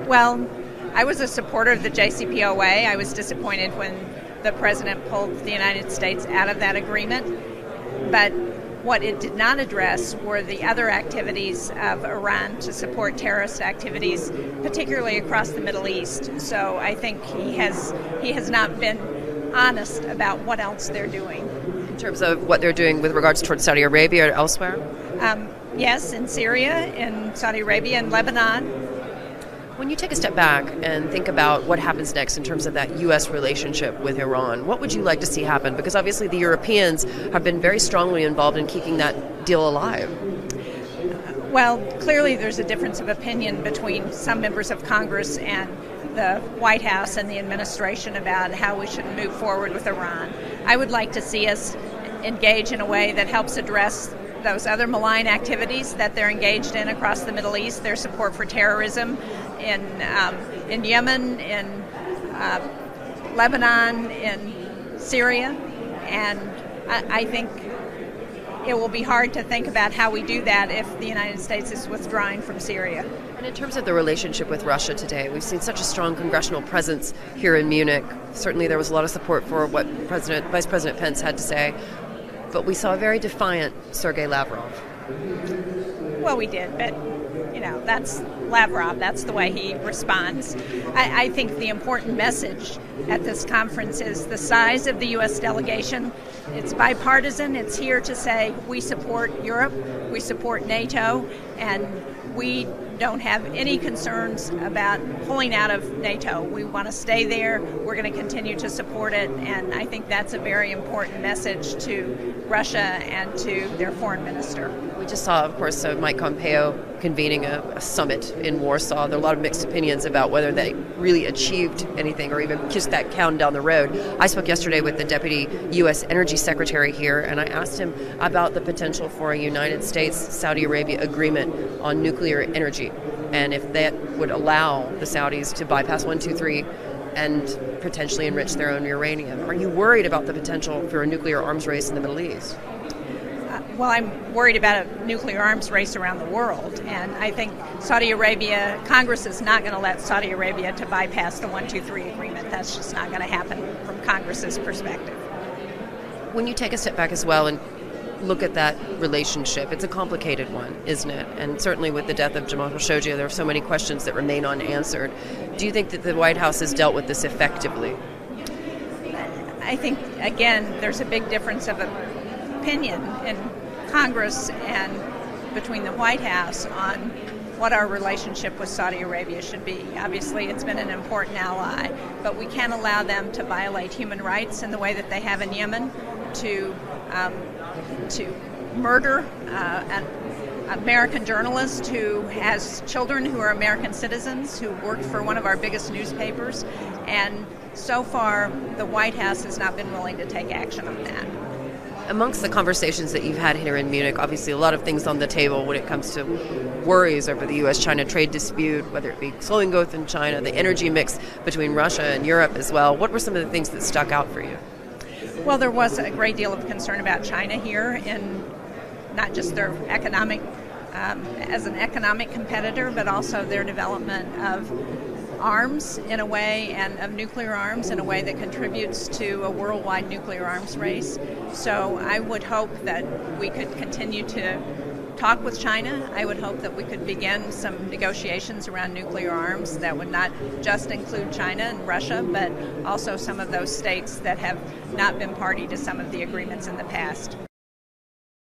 Well, I was a supporter of the JCPOA. I was disappointed when the president pulled the United States out of that agreement. But what it did not address were the other activities of Iran to support terrorist activities, particularly across the Middle East. So I think he has not been honest about what else they're doing. In terms of what they're doing with regards towards Saudi Arabia or elsewhere? Yes, in Syria, in Saudi Arabia, and Lebanon. When you take a step back and think about what happens next in terms of that U.S. relationship with Iran, what would you like to see happen? Because obviously the Europeans have been very strongly involved in keeping that deal alive. Well, clearly there's a difference of opinion between some members of Congress and the White House and the administration about how we should move forward with Iran. I would like to see us engage in a way that helps address those other malign activities that they're engaged in across the Middle East, their support for terrorism in Yemen, in Lebanon, in Syria, and I think it will be hard to think about how we do that if the United States is withdrawing from Syria. And in terms of the relationship with Russia today, we've seen such a strong congressional presence here in Munich. Certainly there was a lot of support for what Vice President Pence had to say, but we saw a very defiant Sergei Lavrov. Well, we did, but that's Lavrov. That's the way he responds. I think the important message at this conference is the size of the U.S. delegation. It's bipartisan. It's here to say we support Europe, we support NATO, and we don't have any concerns about pulling out of NATO. We want to stay there. We're going to continue to support it, and I think that's a very important message to Russia and to their foreign minister. We just saw, of course, Mike Pompeo convening a summit in Warsaw. There are a lot of mixed opinions about whether they really achieved anything or even kissed that can down the road. I spoke yesterday with the Deputy U.S. Energy Secretary here, and I asked him about the potential for a United States-Saudi Arabia agreement on nuclear energy, and if that would allow the Saudis to bypass 1, 2, 3 and potentially enrich their own uranium. Are you worried about the potential for a nuclear arms race in the Middle East? Well, I'm worried about a nuclear arms race around the world, and I think Saudi Arabia, Congress is not going to let Saudi Arabia to bypass the 1, 2, 3 agreement. That's just not going to happen from Congress's perspective. When you take a step back as well and look at that relationship, it's a complicated one, isn't it? And certainly with the death of Jamal Khashoggi, there are so many questions that remain unanswered. Do you think that the White House has dealt with this effectively? I think, again, there's a big difference of opinion in Congress and between the White House on what our relationship with Saudi Arabia should be. Obviously, it's been an important ally, but we can't allow them to violate human rights in the way that they have in Yemen, to murder an American journalist who has children who are American citizens, who worked for one of our biggest newspapers, and so far the White House has not been willing to take action on that. Amongst the conversations that you've had here in Munich, obviously a lot of things on the table when it comes to worries over the U.S.-China trade dispute, whether it be slowing growth in China, the energy mix between Russia and Europe as well. What were some of the things that stuck out for you? Well, there was a great deal of concern about China here, in not just their economic, as an economic competitor, but also their development of arms in a way, and of nuclear arms in a way that contributes to a worldwide nuclear arms race. So I would hope that we could continue to talk with China. I would hope that we could begin some negotiations around nuclear arms that would not just include China and Russia, but also some of those states that have not been party to some of the agreements in the past.